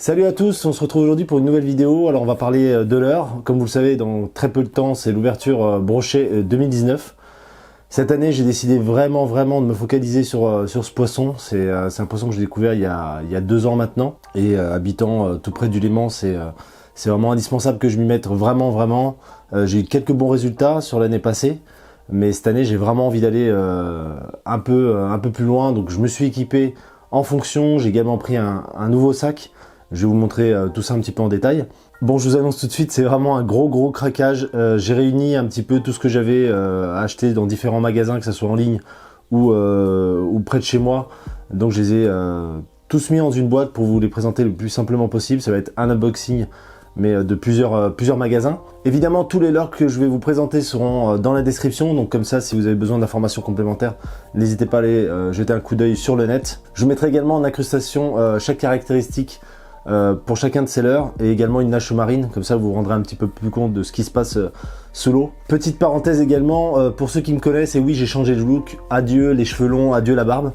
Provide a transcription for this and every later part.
Salut à tous, on se retrouve aujourd'hui pour une nouvelle vidéo. Alors on va parler de l'heure. Comme vous le savez, dans très peu de temps, c'est l'ouverture Brochet 2019. Cette année, j'ai décidé vraiment de me focaliser sur ce poisson. C'est un poisson que j'ai découvert il y a 2 ans maintenant. Et habitant tout près du Léman, c'est vraiment indispensable que je m'y mette vraiment. J'ai eu quelques bons résultats sur l'année passée. Mais cette année, j'ai vraiment envie d'aller un peu plus loin. Donc je me suis équipé en fonction. J'ai également pris un nouveau sac. Je vais vous montrer tout ça un petit peu en détail. Bon, je vous annonce tout de suite, c'est vraiment un gros craquage. J'ai réuni un petit peu tout ce que j'avais acheté dans différents magasins, que ce soit en ligne ou près de chez moi. Donc je les ai tous mis dans une boîte pour vous les présenter le plus simplement possible. Ça va être un unboxing, mais de plusieurs magasins. Évidemment, tous les leurres que je vais vous présenter seront dans la description. Donc comme ça, si vous avez besoin d'informations complémentaires, n'hésitez pas à aller jeter un coup d'œil sur le net. Je vous mettrai également en incrustation chaque caractéristique pour chacun de ces leurres et également une nage sous-marine, comme ça vous vous rendrez un petit peu plus compte de ce qui se passe sous l'eau. Petite parenthèse également, pour ceux qui me connaissent, et oui j'ai changé de look, adieu les cheveux longs, adieu la barbe.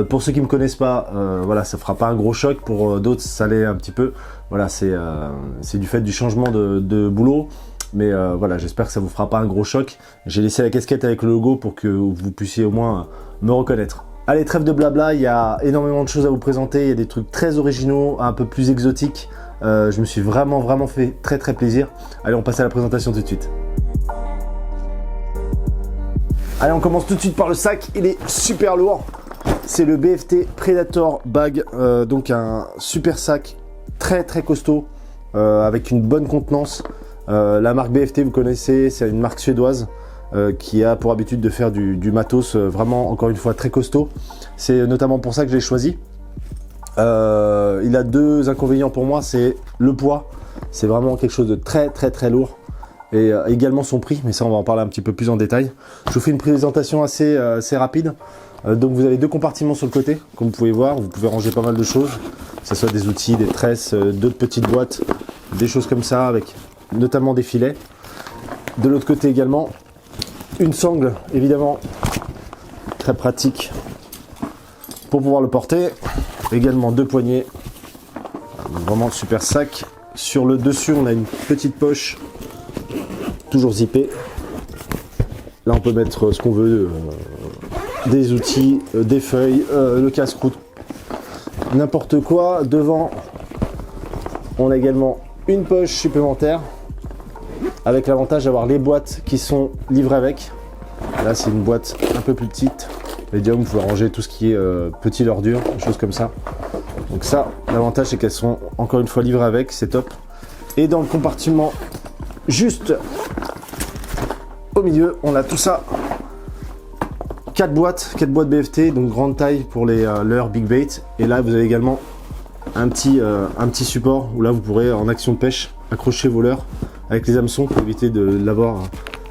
Pour ceux qui me connaissent pas, voilà, ça fera pas un gros choc, pour d'autres ça l'est un petit peu. Voilà, c'est du fait du changement de boulot. Mais voilà, j'espère que ça vous fera pas un gros choc. J'ai laissé la casquette avec le logo pour que vous puissiez au moins me reconnaître. Allez, trêve de blabla, il y a énormément de choses à vous présenter, il y a des trucs très originaux, un peu plus exotiques. Je me suis vraiment fait très plaisir. Allez, on passe à la présentation tout de suite. Allez, on commence tout de suite par le sac, il est super lourd. C'est le BFT Predator Bag, donc un super sac très costaud, avec une bonne contenance. La marque BFT, vous connaissez, c'est une marque suédoise. Qui a pour habitude de faire du matos vraiment, encore une fois, très costaud. C'est notamment pour ça que je l'ai choisi. Il a 2 inconvénients pour moi, c'est le poids. C'est vraiment quelque chose de très lourd. Et également son prix, mais ça on va en parler un petit peu plus en détail. Je vous fais une présentation assez rapide. Donc vous avez 2 compartiments sur le côté, comme vous pouvez voir. Vous pouvez ranger pas mal de choses, que ce soit des outils, des tresses, d'autres petites boîtes, des choses comme ça, avec notamment des filets. De l'autre côté également, une sangle, évidemment, très pratique pour pouvoir le porter. Également 2 poignées. Vraiment super sac. Sur le dessus, on a une petite poche, toujours zippée. Là, on peut mettre ce qu'on veut, des outils, des feuilles, le casse-croûte, n'importe quoi. Devant, on a également une poche supplémentaire, avec l'avantage d'avoir les boîtes qui sont livrées avec. Là, c'est une boîte un peu plus petite. Médium, vous pouvez ranger tout ce qui est petit ordure, des choses comme ça. Donc ça, l'avantage, c'est qu'elles sont encore une fois livrées avec, c'est top. Et dans le compartiment, juste au milieu, on a tout ça. 4 boîtes BFT, donc grande taille pour les leurres Big Bait. Et là, vous avez également un petit support où là, vous pourrez, en action de pêche, accrocher vos leurres avec les hameçons pour éviter de l'avoir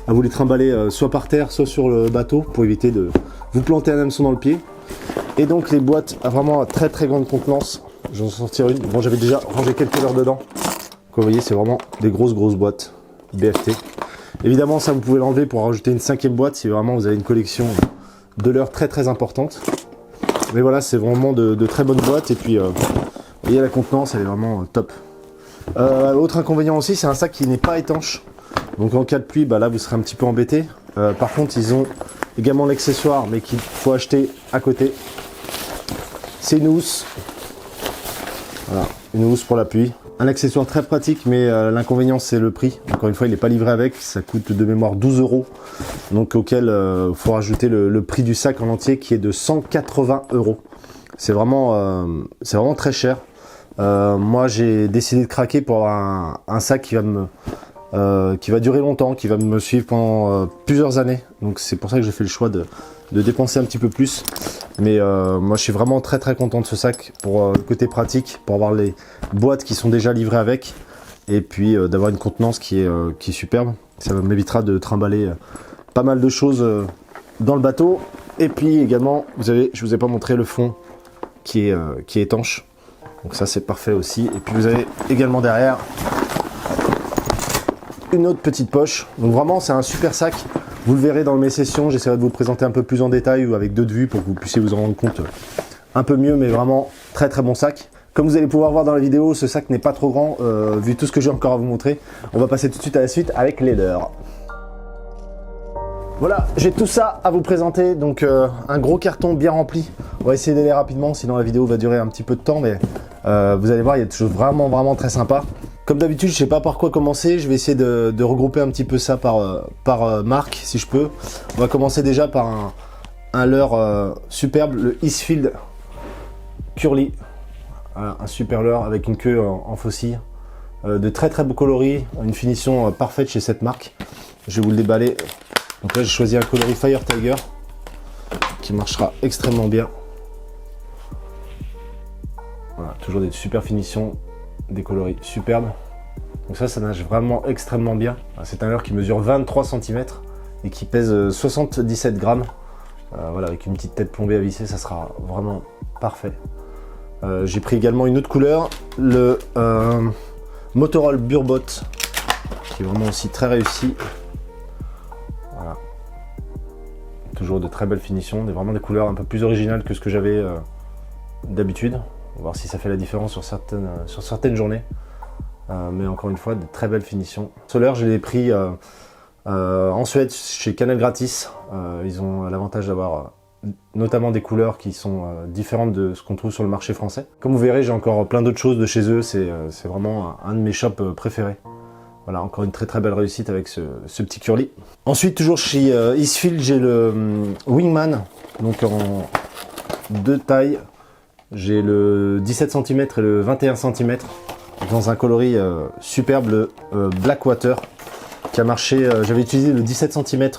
à vous les trimballer soit par terre, soit sur le bateau, pour éviter de vous planter un hameçon dans le pied. Et donc les boîtes à vraiment très grande contenance. Je vais en sortir une. Bon, j'avais déjà rangé quelques leurres dedans. Donc, vous voyez, c'est vraiment des grosses boîtes BFT. Évidemment, ça vous pouvez l'enlever pour rajouter une 5e boîte si vraiment vous avez une collection de leurres très importante. Mais voilà, c'est vraiment de très bonnes boîtes. Et puis, vous voyez, la contenance, elle est vraiment top. Autre inconvénient aussi, c'est un sac qui n'est pas étanche. Donc en cas de pluie, bah là vous serez un petit peu embêté. Par contre, ils ont également l'accessoire, mais qu'il faut acheter à côté. C'est une housse. Voilà, une housse pour la pluie. Un accessoire très pratique, mais l'inconvénient c'est le prix. Encore une fois, il n'est pas livré avec. Ça coûte de mémoire 12 €. Donc auquel il faut rajouter le prix du sac en entier qui est de 180 €. C'est vraiment très cher. Moi j'ai décidé de craquer pour avoir un sac qui va durer longtemps, qui va me suivre pendant plusieurs années. Donc c'est pour ça que j'ai fait le choix de dépenser un petit peu plus. Mais moi je suis vraiment très content de ce sac pour le côté pratique, pour avoir les boîtes qui sont déjà livrées avec, et puis d'avoir une contenance qui est superbe. Ça m'évitera de trimballer pas mal de choses dans le bateau. Et puis également, je vous ai pas montré le fond qui est étanche. Donc ça c'est parfait aussi. Et puis vous avez également derrière une autre petite poche. Donc vraiment c'est un super sac. Vous le verrez dans mes sessions, j'essaierai de vous le présenter un peu plus en détail ou avec d'autres vues pour que vous puissiez vous en rendre compte un peu mieux, mais vraiment très bon sac. Comme vous allez pouvoir voir dans la vidéo, ce sac n'est pas trop grand, vu tout ce que j'ai encore à vous montrer. On va passer tout de suite à la suite avec les leurs. Voilà, j'ai tout ça à vous présenter, donc un gros carton bien rempli. On va essayer d'aller rapidement, sinon la vidéo va durer un petit peu de temps, mais vous allez voir, il y a des choses vraiment très sympas. Comme d'habitude, je sais pas par quoi commencer, je vais essayer de regrouper un petit peu ça par marque, si je peux. On va commencer déjà par un leurre superbe, le Eastfield Curly. Voilà, un super leurre avec une queue en faucille, de très beaux coloris, une finition parfaite chez cette marque. Je vais vous le déballer. Donc là j'ai choisi un coloris Fire Tiger qui marchera extrêmement bien. Voilà, toujours des super finitions, des coloris superbes. Donc ça nage vraiment extrêmement bien. C'est un leurre qui mesure 23 cm et qui pèse 77 grammes. Voilà, avec une petite tête plombée à visser, ça sera vraiment parfait. J'ai pris également une autre couleur, le Motorola Burbot, qui est vraiment aussi très réussi. Voilà. Toujours de très belles finitions, vraiment des couleurs un peu plus originales que ce que j'avais d'habitude. On va voir si ça fait la différence sur certaines journées. Mais encore une fois, de très belles finitions. Ce leurre, je l'ai pris en Suède chez Canal Gratis. Ils ont l'avantage d'avoir notamment des couleurs qui sont différentes de ce qu'on trouve sur le marché français. Comme vous verrez, j'ai encore plein d'autres choses de chez eux, c'est vraiment un de mes shops préférés. Voilà, encore une très belle réussite avec ce petit curly. Ensuite, toujours chez Eastfield, j'ai le Wingman, donc en deux tailles. J'ai le 17 cm et le 21 cm dans un coloris superbe, le Blackwater, qui a marché, j'avais utilisé le 17 cm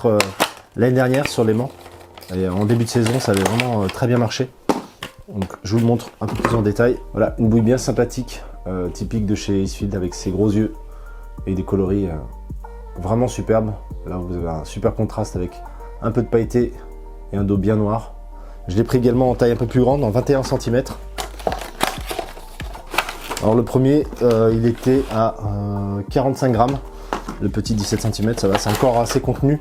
l'année dernière sur l'aimant. Et en début de saison, ça avait vraiment très bien marché. Donc je vous le montre un peu plus en détail. Voilà, une bouille bien sympathique, typique de chez Eastfield, avec ses gros yeux et des coloris vraiment superbes. Là, vous avez un super contraste avec un peu de pailleté et un dos bien noir. Je l'ai pris également en taille un peu plus grande, en 21 cm. Alors le premier, il était à 45 grammes. Le petit 17 cm, ça va, c'est encore assez contenu.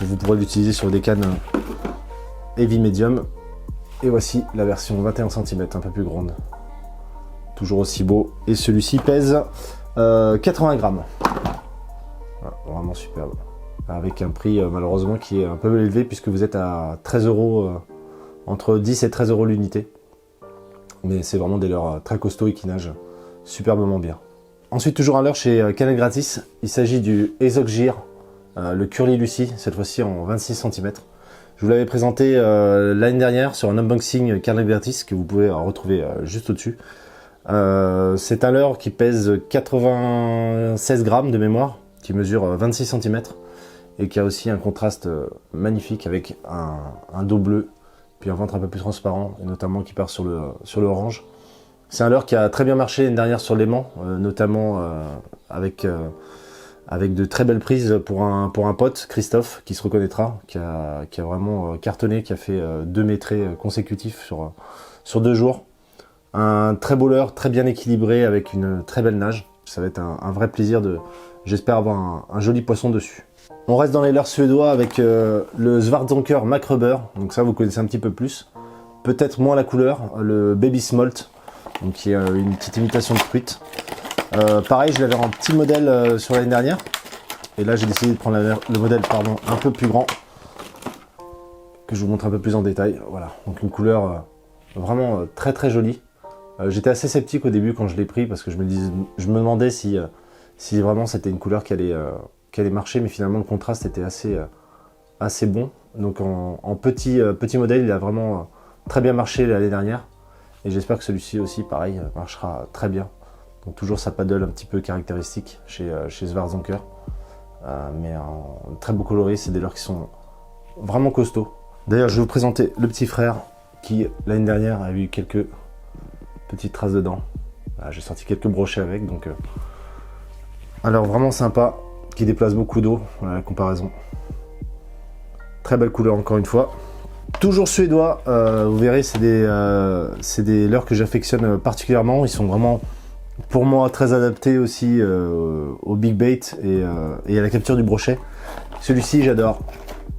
Vous pourrez l'utiliser sur des cannes heavy medium. Et voici la version 21 cm, un peu plus grande. Toujours aussi beau. Et celui-ci pèse 80 grammes. Voilà, vraiment superbe. Avec un prix malheureusement qui est un peu élevé puisque vous êtes à 13 €, entre 10 et 13 € l'unité. Mais c'est vraiment des leurres très costauds et qui nagent superbement bien. Ensuite, toujours un leurre chez Canal Gratis. Il s'agit du Exogear. Le Curly Lucy, cette fois-ci en 26 cm. Je vous l'avais présenté l'année dernière sur un unboxing Canal Gratis que vous pouvez retrouver juste au-dessus. C'est un leurre qui pèse 96 grammes de mémoire, qui mesure 26 cm et qui a aussi un contraste magnifique avec un dos bleu, puis un ventre un peu plus transparent, et notamment qui part sur le orange. C'est un leurre qui a très bien marché l'année dernière sur l'aimant, notamment avec de très belles prises pour un pote, Christophe, qui se reconnaîtra, qui a vraiment cartonné, qui a fait 2 métrés consécutifs sur 2 jours. Un très beau leurre, très bien équilibré, avec une très belle nage. Ça va être un vrai plaisir j'espère avoir un joli poisson dessus. On reste dans les leurres suédois avec le Schwarzanker Macrubber, donc ça vous connaissez un petit peu plus. Peut-être moins la couleur, le Baby Smolt, donc qui est une petite imitation de truite. Pareil, je l'avais en petit modèle sur l'année dernière. Et là, j'ai décidé de prendre le modèle un peu plus grand. Que je vous montre un peu plus en détail. Voilà, donc une couleur vraiment très jolie. J'étais assez sceptique au début quand je l'ai pris parce que je me demandais si vraiment c'était une couleur qui allait marcher. Mais finalement, le contraste était assez bon. Donc en petit modèle, il a vraiment très bien marché l'année dernière. Et j'espère que celui-ci aussi, pareil, marchera très bien. Donc toujours sa paddle un petit peu caractéristique chez Schwarzanker. Mais en très beau coloris, c'est des leurres qui sont vraiment costauds. D'ailleurs, je vais vous présenter le petit frère qui, l'année dernière, a eu quelques petites traces de dents. J'ai sorti quelques brochets avec, donc... Alors vraiment sympa, qui déplace beaucoup d'eau, voilà la comparaison. Très belle couleur encore une fois. Toujours suédois, vous verrez, c'est des leurres que j'affectionne particulièrement. Ils sont vraiment, pour moi, très adaptés aussi au big bait et à la capture du brochet. Celui-ci, j'adore.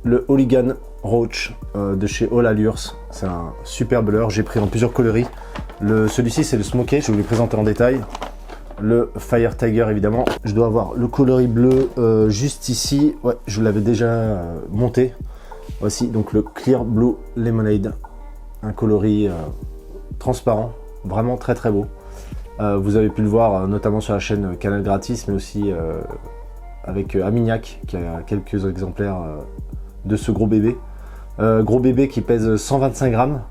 le Hooligan Roach de chez All Allures. C'est un superbe leurre, j'ai pris en plusieurs coloris. Celui-ci c'est le Smoky, je vais vous le présenter en détail. Le Fire Tiger évidemment. Je dois avoir le coloris bleu juste ici. Ouais, je l'avais déjà monté. Voici donc le Clear Blue Lemonade. Un coloris transparent, vraiment très très beau. Vous avez pu le voir notamment sur la chaîne Canal Gratis, mais aussi avec Amignac qui a quelques exemplaires de ce gros bébé. Gros bébé qui pèse 125 grammes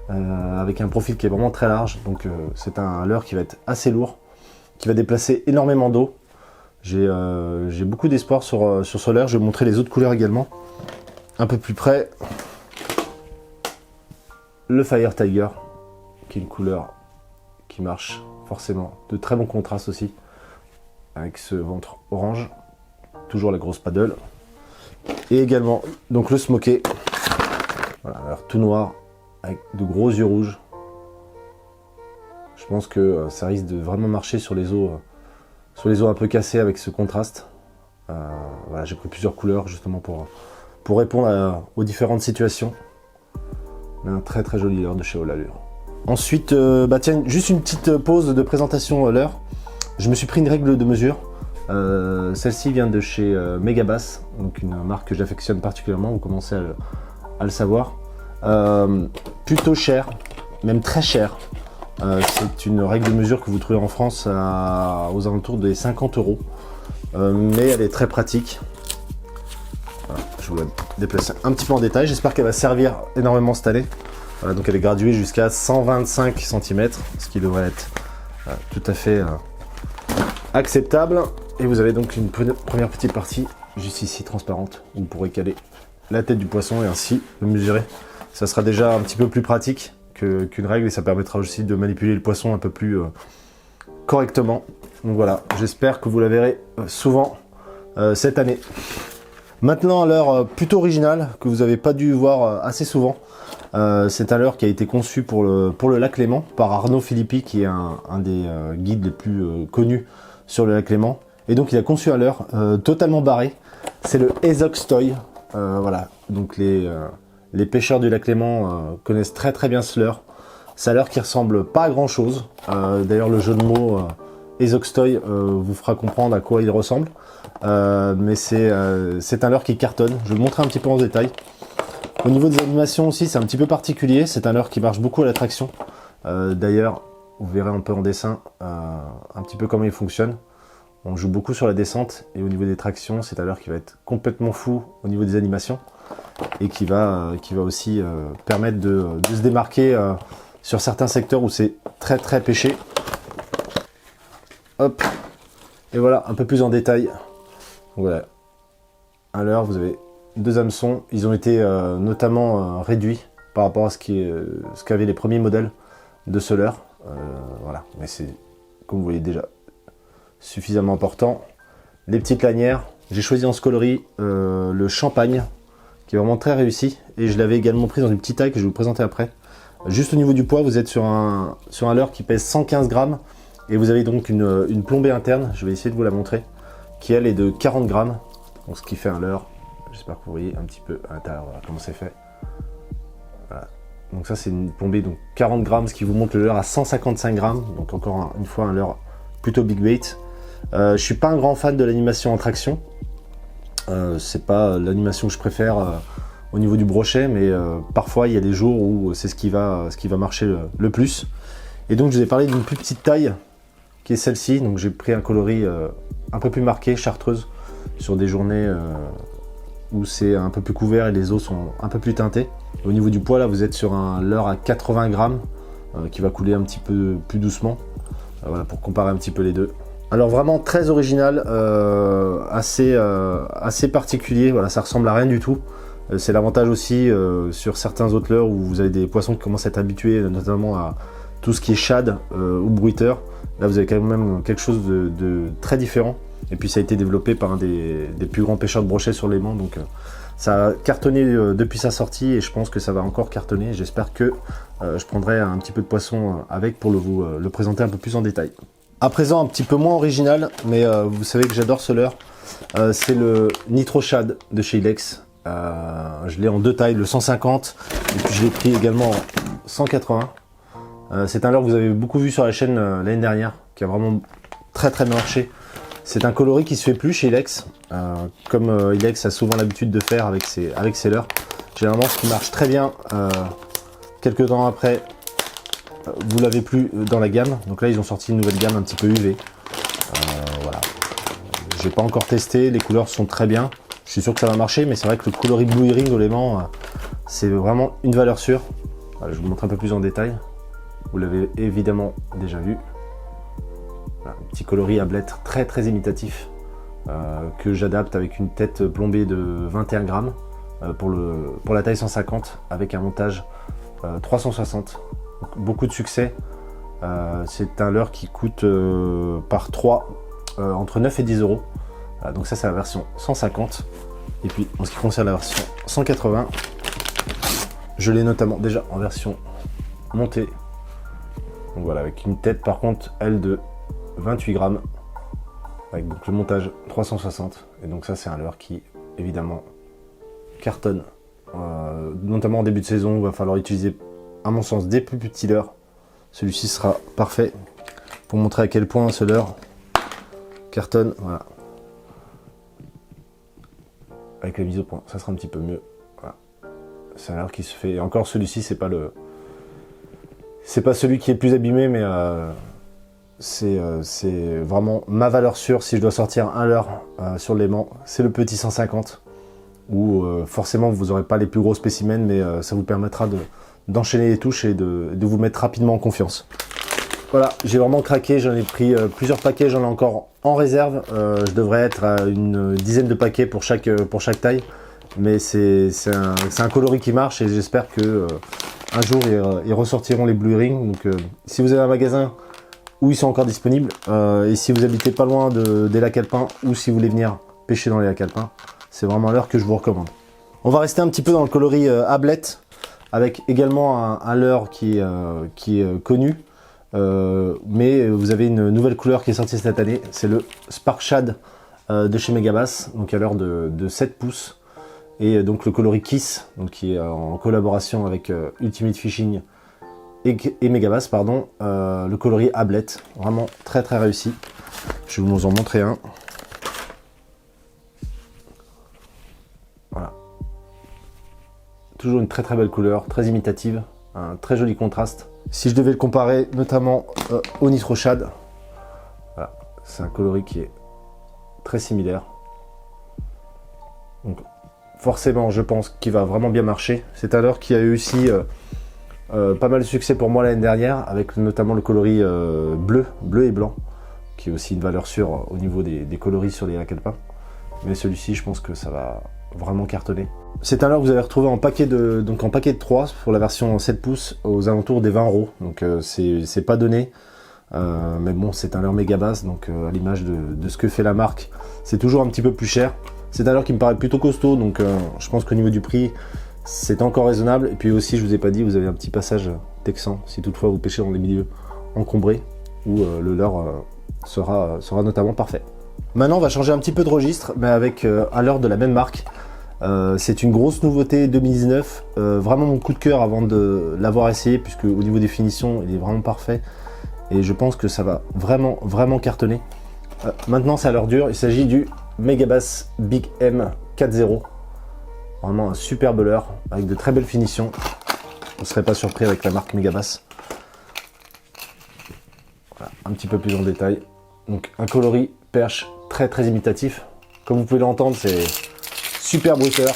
avec un profil qui est vraiment très large. Donc c'est un leurre qui va être assez lourd, qui va déplacer énormément d'eau. J'ai beaucoup d'espoir sur ce leurre. Je vais vous montrer les autres couleurs également. Un peu plus près, le Fire Tiger, qui est une couleur qui marche forcément. De très bons contrastes aussi, avec ce ventre orange. Toujours la grosse paddle. Et également donc le Smoky. Voilà, alors tout noir, avec de gros yeux rouges. Je pense que ça risque de vraiment marcher sur les os un peu cassés avec ce contraste. Voilà, j'ai pris plusieurs couleurs justement pour répondre aux différentes situations. Mais un très très joli leurre de chez All Allures. Ensuite, tiens, juste une petite pause de présentation leurre. Je me suis pris une règle de mesure. Celle-ci vient de chez Megabass, donc une marque que j'affectionne particulièrement, vous commencez à le savoir. Plutôt cher, même très cher. C'est une règle de mesure que vous trouvez en France aux alentours des 50 €. Mais elle est très pratique. Voilà, je vous la déplacer un petit peu en détail. J'espère qu'elle va servir énormément cette année. Voilà, donc elle est graduée jusqu'à 125 cm, ce qui devrait être tout à fait acceptable. Et vous avez donc une première petite partie juste ici transparente où vous pourrez caler la tête du poisson et ainsi le mesurer. Ça sera déjà un petit peu plus pratique qu'une règle et ça permettra aussi de manipuler le poisson un peu plus correctement. Donc voilà, j'espère que vous la verrez souvent cette année. Maintenant, un leurre plutôt original que vous n'avez pas dû voir assez souvent. C'est un leurre qui a été conçu pour le lac Léman par Arnaud Philippi, qui est un des guides les plus connus sur le lac Léman. Et donc il a conçu un leurre totalement barré. C'est le Ezox Toy. Voilà, donc les pêcheurs du lac Léman connaissent très très bien ce leurre. C'est un leurre qui ressemble pas à grand chose. D'ailleurs le jeu de mots Ezox Toy vous fera comprendre à quoi il ressemble. Mais c'est un leurre qui cartonne. Je vais vous montrer un petit peu en détail. Au niveau des animations aussi, c'est un petit peu particulier. C'est un leurre qui marche beaucoup à la traction. D'ailleurs, vous verrez un peu en dessin un petit peu comment il fonctionne. On joue beaucoup sur la descente et au niveau des tractions, c'est un leurre qui va être complètement fou au niveau des animations et qui va aussi permettre de se démarquer sur certains secteurs où c'est très très pêché. Hop, et voilà, un peu plus en détail. Voilà, un leurre, vous avez deux hameçons. Ils ont été notamment réduits par rapport à ce qu'avaient les premiers modèles de ce leurre. Voilà, mais c'est, comme vous voyez déjà, suffisamment important. Les petites lanières, j'ai choisi en ce coloris le champagne, qui est vraiment très réussi, et je l'avais également pris dans une petite taille que je vais vous présenter après. Juste au niveau du poids, vous êtes sur un leurre qui pèse 115 grammes, et vous avez donc une plombée interne, je vais essayer de vous la montrer, qui elle est de 40 grammes, donc ce qui fait un leurre, j'espère que vous voyez un petit peu à l'intérieur, voilà comment c'est fait. Voilà. Donc ça c'est une plombée, donc 40 grammes, ce qui vous montre le leurre à 155 grammes, donc encore une fois un leurre plutôt big bait. Je suis pas un grand fan de l'animation en traction. C'est pas l'animation que je préfère au niveau du brochet, mais parfois il y a des jours où c'est ce qui va marcher le plus. Et donc je vous ai parlé d'une plus petite taille qui est celle-ci. Donc j'ai pris un coloris un peu plus marqué, chartreuse, sur des journées où c'est un peu plus couvert et les eaux sont un peu plus teintées. Au niveau du poids, là vous êtes sur un leurre à 80 grammes qui va couler un petit peu plus doucement. Voilà, pour comparer un petit peu les deux. Alors vraiment très original, assez particulier, voilà, ça ressemble à rien du tout. C'est l'avantage aussi sur certains autres leurres où vous avez des poissons qui commencent à être habitués notamment à tout ce qui est shad ou bruiteur. Là vous avez quand même quelque chose de très différent. Et puis ça a été développé par un des plus grands pêcheurs de brochets sur Léman. Donc ça a cartonné depuis sa sortie et je pense que ça va encore cartonner. J'espère que je prendrai un petit peu de poisson avec pour vous le présenter un peu plus en détail. À présent, un petit peu moins original, mais vous savez que j'adore ce leurre. C'est le Nitro Shad de chez Ilex. Je l'ai en 2 tailles, le 150 et puis je l'ai pris également en 180. C'est un leurre que vous avez beaucoup vu sur la chaîne l'année dernière, qui a vraiment très bien marché. C'est un coloris qui se fait plus chez Ilex, comme Ilex a souvent l'habitude de faire avec ses leurres. Généralement, ce qui marche très bien, quelques temps après, vous l'avez plus dans la gamme. Donc là, ils ont sorti une nouvelle gamme un petit peu UV. Voilà. J'ai pas encore testé, les couleurs sont très bien. Je suis sûr que ça va marcher, mais c'est vrai que le coloris Blue Earring au Léman, c'est vraiment une valeur sûre. Voilà, je vous montre un peu plus en détail. Vous l'avez évidemment déjà vu. Voilà, un petit coloris à blette très imitatif que j'adapte avec une tête plombée de 21 grammes pour la taille 150 avec un montage 360. Donc, beaucoup de succès. C'est un leurre qui coûte par 3 entre 9 et 10 euros. Donc ça c'est la version 150. Et puis en ce qui concerne la version 180, je l'ai notamment déjà en version montée. Donc voilà, avec une tête par contre, elle, de 28 grammes. Avec donc le montage 360. Et donc ça c'est un leurre qui évidemment cartonne. Notamment en début de saison, il va falloir utiliser à mon sens des plus petits leurres. Celui-ci sera parfait pour montrer à quel point ce leurre cartonne. Voilà. Avec la mise au point, ça sera un petit peu mieux. Voilà. C'est un leurre qui se fait. Et encore celui-ci, c'est pas celui qui est le plus abîmé, mais c'est vraiment ma valeur sûre. Si je dois sortir un leurre sur le Léman, c'est le petit 150. Où forcément vous n'aurez pas les plus gros spécimens, mais ça vous permettra d'enchaîner les touches et de vous mettre rapidement en confiance. Voilà, j'ai vraiment craqué, j'en ai pris plusieurs paquets, j'en ai encore en réserve. Je devrais être à une dizaine de paquets pour chaque taille. Mais c'est un coloris qui marche et j'espère que un jour ils ressortiront les Blue Earring. Donc si vous avez un magasin où ils sont encore disponibles, et si vous habitez pas loin des lacs alpins, ou si vous voulez venir pêcher dans les lacs alpins, c'est vraiment l'heure que je vous recommande. On va rester un petit peu dans le coloris ablette, avec également un leurre qui est connu. Mais vous avez une nouvelle couleur qui est sortie cette année, c'est le Spark Shad de chez Megabass, donc à l'heure de 7 pouces, et donc le coloris Kiss, donc qui est en collaboration avec Ultimate Fishing et Megabass, pardon, le coloris ablette, vraiment très réussi. Je vais vous en montrer un. Voilà. Toujours une très belle couleur, très imitative, un très joli contraste. Si je devais le comparer notamment au Nitro Shad, voilà, c'est un coloris qui est très similaire. Donc forcément, je pense qu'il va vraiment bien marcher. C'est un leurre qui a eu aussi pas mal de succès pour moi l'année dernière, avec notamment le coloris bleu et blanc, qui est aussi une valeur sûre au niveau des coloris sur les lacs alpins. Mais celui-ci, je pense que ça va vraiment cartonner. C'est un leurre que vous allez retrouver en paquet de 3 pour la version 7 pouces aux alentours des 20 euros. Donc c'est pas donné. Mais bon, c'est un leurre Megabass, donc à l'image de ce que fait la marque, c'est toujours un petit peu plus cher. C'est un leurre qui me paraît plutôt costaud, donc je pense qu'au niveau du prix, c'est encore raisonnable. Et puis aussi, je vous ai pas dit, vous avez un petit passage texan, si toutefois vous pêchez dans des milieux encombrés, où le leurre sera notamment parfait. Maintenant, on va changer un petit peu de registre, mais avec un leurre de la même marque. C'est une grosse nouveauté 2019, vraiment mon coup de cœur avant de l'avoir essayé, puisque au niveau des finitions, il est vraiment parfait. Et je pense que ça va vraiment cartonner. Maintenant, c'est à l'heure dure, il s'agit du Megabass Big M 4.0. Vraiment un superbe leurre, avec de très belles finitions. Vous ne serez pas surpris avec la marque Megabass. Voilà, un petit peu plus en détail. Donc un coloris perche très imitatif. Comme vous pouvez l'entendre, c'est super bruiteur.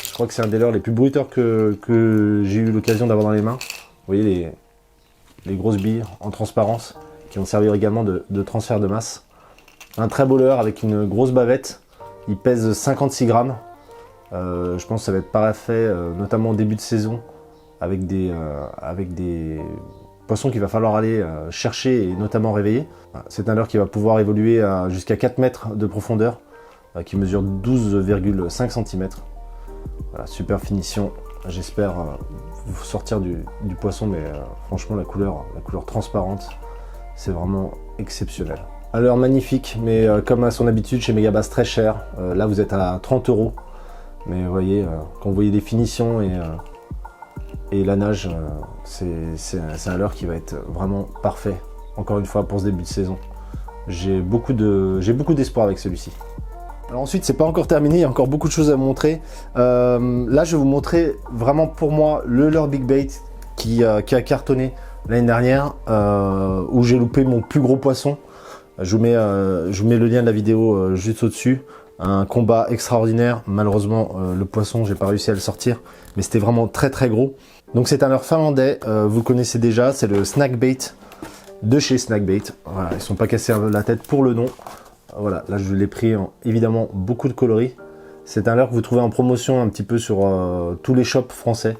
Je crois que c'est un des leurres les plus bruiteurs que j'ai eu l'occasion d'avoir dans les mains. Vous voyez les grosses billes en transparence qui vont servir également de transfert de masse. Un très beau leurre avec une grosse bavette. Il pèse 56 grammes. Je pense que ça va être parfait, notamment au début de saison, avec des poissons qu'il va falloir aller chercher et notamment réveiller. C'est un leurre qui va pouvoir évoluer jusqu'à 4 mètres de profondeur, qui mesure 12,5 cm. Voilà, super finition. J'espère vous sortir du poisson, mais franchement la couleur transparente, c'est vraiment exceptionnel. Un leurre magnifique, mais comme à son habitude chez Megabass, très cher. Là vous êtes à 30 euros. Mais vous voyez, quand vous voyez des finitions et la nage, c'est un leurre qui va être vraiment parfait. Encore une fois, pour ce début de saison. J'ai beaucoup d'espoir avec celui-ci. Alors ensuite, c'est pas encore terminé, il y a encore beaucoup de choses à vous montrer. Là, je vais vous montrer vraiment pour moi le leurre Big Bait qui a cartonné l'année dernière, où j'ai loupé mon plus gros poisson. Je vous mets le lien de la vidéo juste au-dessus. Un combat extraordinaire. Malheureusement, le poisson, j'ai pas réussi à le sortir, mais c'était vraiment très très gros. Donc c'est un leurre finlandais, vous le connaissez déjà, c'est le Snackbait de chez Snackbait. Voilà, ils sont pas cassés la tête pour le nom. Voilà, là je l'ai pris en évidemment beaucoup de coloris. C'est un leurre que vous trouvez en promotion un petit peu sur tous les shops français.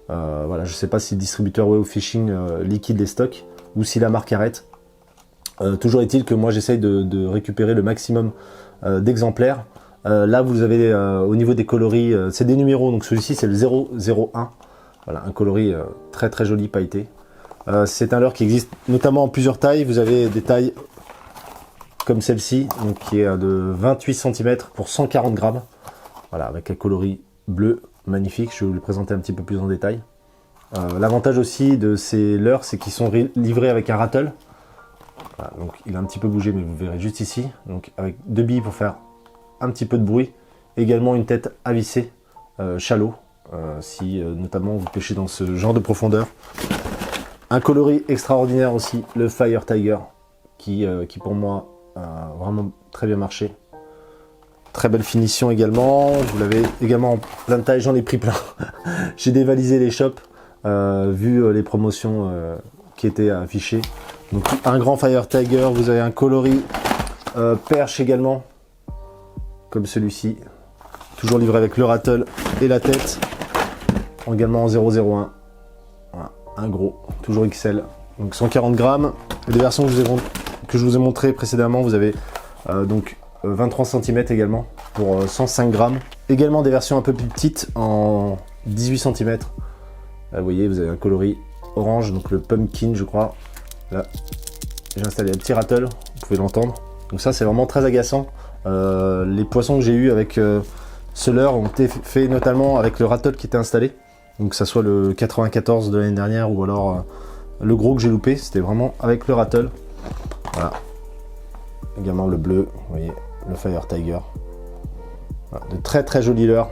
Voilà, je sais pas si le distributeur Way of Fishing liquide les stocks ou si la marque arrête. Toujours est-il que moi j'essaye de récupérer le maximum d'exemplaires. Là vous avez au niveau des coloris, c'est des numéros, donc celui-ci c'est le 001. Voilà, un coloris très très joli pailleté. C'est un leurre qui existe notamment en plusieurs tailles. Vous avez des tailles comme celle-ci, donc qui est de 28 cm pour 140 grammes. Voilà, avec un coloris bleu magnifique. Je vais vous le présenter un petit peu plus en détail. L'avantage aussi de ces leurres, c'est qu'ils sont livrés avec un rattle. Voilà, donc il a un petit peu bougé, mais vous verrez juste ici. Donc avec deux billes pour faire un petit peu de bruit. Également une tête à visser, shallow, si notamment vous pêchez dans ce genre de profondeur. Un coloris extraordinaire aussi, le Fire Tiger, qui pour moi a vraiment très bien marché. Très belle finition également. Vous l'avez également en plein de tailles, j'en ai pris plein. J'ai dévalisé les shops, vu les promotions qui étaient affichées. Donc un grand Fire Tiger, vous avez un coloris perche également, comme celui-ci. Toujours livré avec le rattle et la tête. Également en 001. Voilà, un gros, toujours XL. Donc 140 grammes. Les versions que je vous ai montrées précédemment, vous avez donc 23 cm également pour 105 grammes. Également des versions un peu plus petites en 18 cm. Là, vous voyez, vous avez un coloris orange, donc le pumpkin, je crois. Là, j'ai installé un petit rattle, vous pouvez l'entendre. Donc ça, c'est vraiment très agaçant. Les poissons que j'ai eu avec ce leurre ont été faits notamment avec le rattle qui était installé. Donc que ça soit le 94 de l'année dernière ou alors le gros que j'ai loupé, c'était vraiment avec le rattle. Voilà. Également le bleu, vous voyez, le Fire Tiger. Voilà, de très très jolis leurres.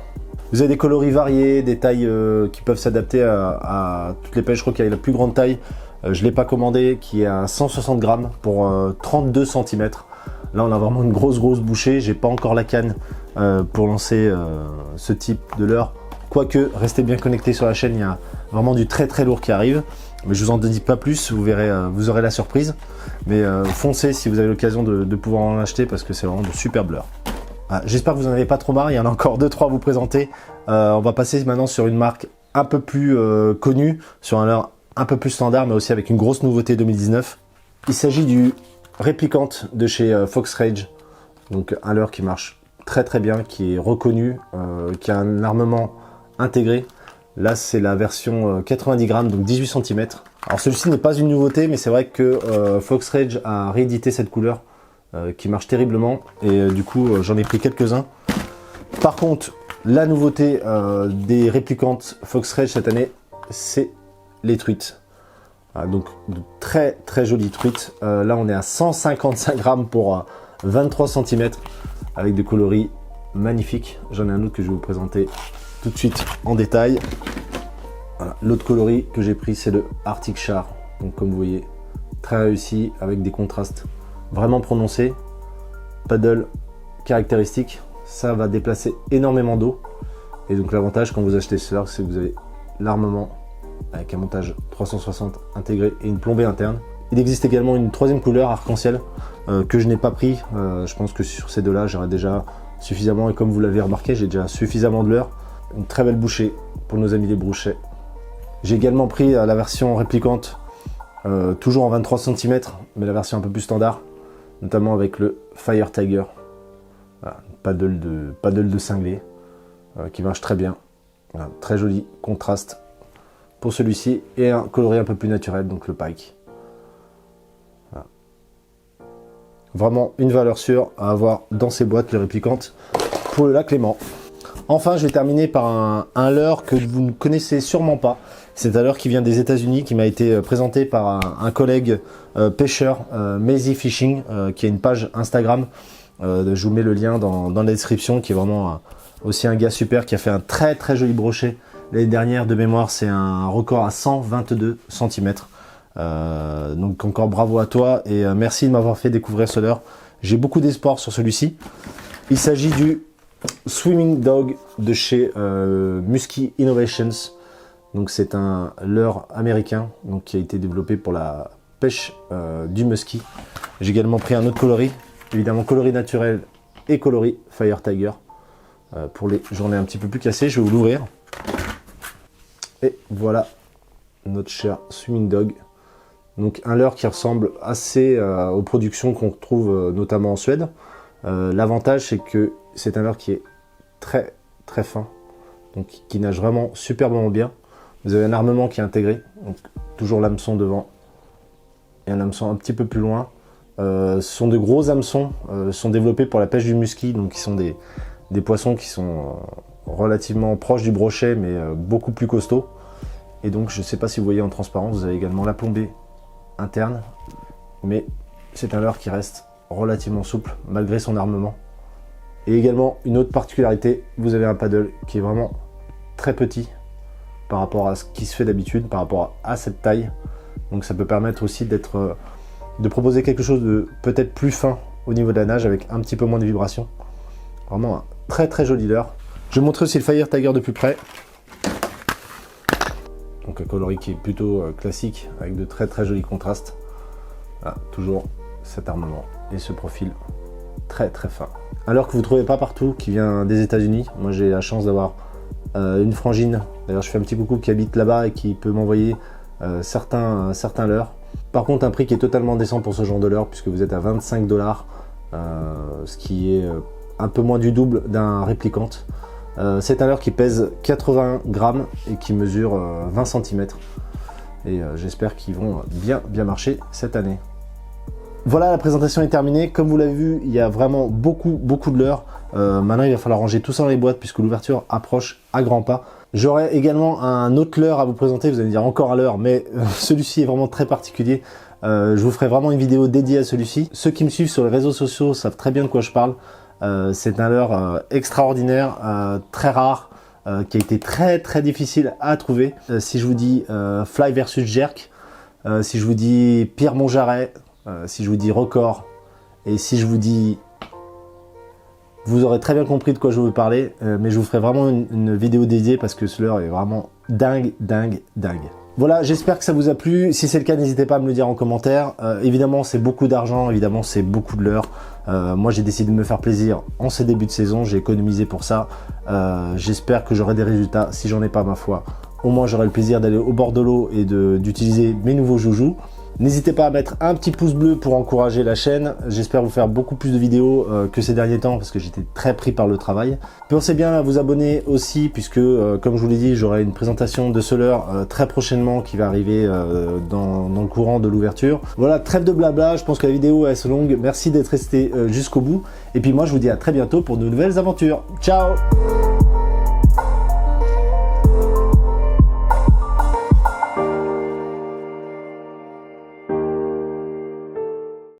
Vous avez des coloris variés, des tailles qui peuvent s'adapter à toutes les pêches. Je crois qu'il y a la plus grande taille, je ne l'ai pas commandé, qui est à 160 grammes pour 32 cm. Là on a vraiment une grosse bouchée. J'ai pas encore la canne pour lancer ce type de leurre. Quoique, restez bien connectés sur la chaîne, il y a vraiment du très très lourd qui arrive. Mais je vous en dis pas plus, vous verrez, vous aurez la surprise. Mais foncez si vous avez l'occasion de pouvoir en acheter parce que c'est vraiment de superbes leurres. Ah, j'espère que vous n'en avez pas trop marre, il y en a encore 2-3 à vous présenter. On va passer maintenant sur une marque un peu plus connue, sur un leurre un peu plus standard, mais aussi avec une grosse nouveauté 2019. Il s'agit du Replicant de chez Fox Rage. Donc un leurre qui marche très très bien, qui est reconnu, qui a un armement intégré. Là c'est la version 90 grammes, donc 18 cm. Alors celui-ci n'est pas une nouveauté, mais c'est vrai que Fox Rage a réédité cette couleur qui marche terriblement. Et du coup j'en ai pris quelques-uns. Par contre, la nouveauté des réplicantes Fox Rage cette année, c'est les truites. Donc de très très jolies truites. Là on est à 155 grammes pour 23 cm avec des coloris magnifiques. J'en ai un autre que je vais vous présenter tout de suite en détail. Voilà. L'autre coloris que j'ai pris, c'est le Arctic Char. Donc comme vous voyez, très réussi avec des contrastes vraiment prononcés. Paddle caractéristique, ça va déplacer énormément d'eau. Et donc l'avantage quand vous achetez ce leurre, c'est que vous avez l'armement avec un montage 360 intégré et une plombée interne. Il existe également une troisième couleur arc-en-ciel que je n'ai pas pris. Je pense que sur ces deux-là, j'aurais déjà suffisamment, et comme vous l'avez remarqué, j'ai déjà suffisamment de leurre. Une très belle bouchée pour nos amis les brouchets. J'ai également pris la version réplicante, toujours en 23 cm, mais la version un peu plus standard, notamment avec le Fire Tiger. Voilà, paddle de cinglé, qui marche très bien. Voilà, très joli contraste pour celui-ci, et un coloris un peu plus naturel, donc le Pike. Voilà. Vraiment une valeur sûre à avoir dans ces boîtes, les réplicantes, pour le lac Léman. Enfin, je vais terminer par un leurre que vous ne connaissez sûrement pas. C'est un leurre qui vient des États-Unis, qui m'a été présenté par un collègue pêcheur, Maisie Fishing, qui a une page Instagram. Je vous mets le lien dans la description, qui est vraiment aussi un gars super, qui a fait un très très joli brochet. L'année dernière, de mémoire, c'est un record à 122 cm. Donc encore bravo à toi et merci de m'avoir fait découvrir ce leurre. J'ai beaucoup d'espoir sur celui-ci. Il s'agit du Swimming Dog de chez Musky Innovations. Donc c'est un leurre américain donc, qui a été développé pour la pêche du musky. J'ai également pris un autre coloris, évidemment coloris naturel et coloris Fire Tiger. Pour les journées un petit peu plus cassées, je vais vous l'ouvrir. Et voilà notre cher Swimming Dog. Donc un leurre qui ressemble assez aux productions qu'on trouve notamment en Suède. L'avantage c'est que c'est un leurre qui est très très fin, donc qui nage vraiment superbement bien. Vous avez un armement qui est intégré, donc toujours l'hameçon devant et un hameçon un petit peu plus loin. Ce sont de gros hameçons, sont développés pour la pêche du musky, donc qui sont des poissons qui sont relativement proches du brochet mais beaucoup plus costauds. Et donc je ne sais pas si vous voyez en transparence, vous avez également la plombée interne, mais c'est un leurre qui reste relativement souple malgré son armement. Et également une autre particularité, vous avez un paddle qui est vraiment très petit par rapport à ce qui se fait d'habitude, par rapport à cette taille. Donc ça peut permettre aussi de proposer quelque chose de peut-être plus fin au niveau de la nage avec un petit peu moins de vibration. Vraiment un très très joli leurre. Je vais montrer aussi le Fire Tiger de plus près. Donc un coloris qui est plutôt classique avec de très très jolis contrastes. Ah, toujours cet armement et ce profil très très fin. Alors que vous ne trouvez pas partout, qui vient des États-Unis. Moi j'ai la chance d'avoir une frangine. D'ailleurs je fais un petit coucou qui habite là-bas et qui peut m'envoyer certains leurres. Par contre un prix qui est totalement décent pour ce genre de leurre puisque vous êtes à 25 $, ce qui est un peu moins du double d'un réplicante. C'est un leurre qui pèse 80 grammes et qui mesure 20 cm. Et j'espère qu'ils vont bien marcher cette année. Voilà, la présentation est terminée. Comme vous l'avez vu, il y a vraiment beaucoup de leurres. Maintenant, il va falloir ranger tout ça dans les boîtes puisque l'ouverture approche à grands pas. J'aurai également un autre leurre à vous présenter. Vous allez me dire encore un leurre, mais celui-ci est vraiment très particulier. Je vous ferai vraiment une vidéo dédiée à celui-ci. Ceux qui me suivent sur les réseaux sociaux savent très bien de quoi je parle. C'est un leurre extraordinaire, très rare, qui a été très difficile à trouver. Si je vous dis Fly versus Jerk, si je vous dis Pierre Monjaret, si je vous dis record, et si je vous dis... Vous aurez très bien compris de quoi je veux vous parler, mais je vous ferai vraiment une vidéo dédiée parce que ce leurre est vraiment dingue. Voilà, j'espère que ça vous a plu. Si c'est le cas, n'hésitez pas à me le dire en commentaire. Évidemment, c'est beaucoup d'argent, évidemment, c'est beaucoup de leurre. Moi, j'ai décidé de me faire plaisir en ces débuts de saison. J'ai économisé pour ça. J'espère que j'aurai des résultats. Si j'en ai pas, ma foi, au moins j'aurai le plaisir d'aller au bord de l'eau et d'utiliser mes nouveaux joujoux. N'hésitez pas à mettre un petit pouce bleu pour encourager la chaîne. J'espère vous faire beaucoup plus de vidéos que ces derniers temps parce que j'étais très pris par le travail. Pensez bien à vous abonner aussi puisque, comme je vous l'ai dit, j'aurai une présentation de ce leurre très prochainement qui va arriver dans le courant de l'ouverture. Voilà, trêve de blabla. Je pense que la vidéo est assez longue. Merci d'être resté jusqu'au bout. Et puis moi, je vous dis à très bientôt pour de nouvelles aventures. Ciao!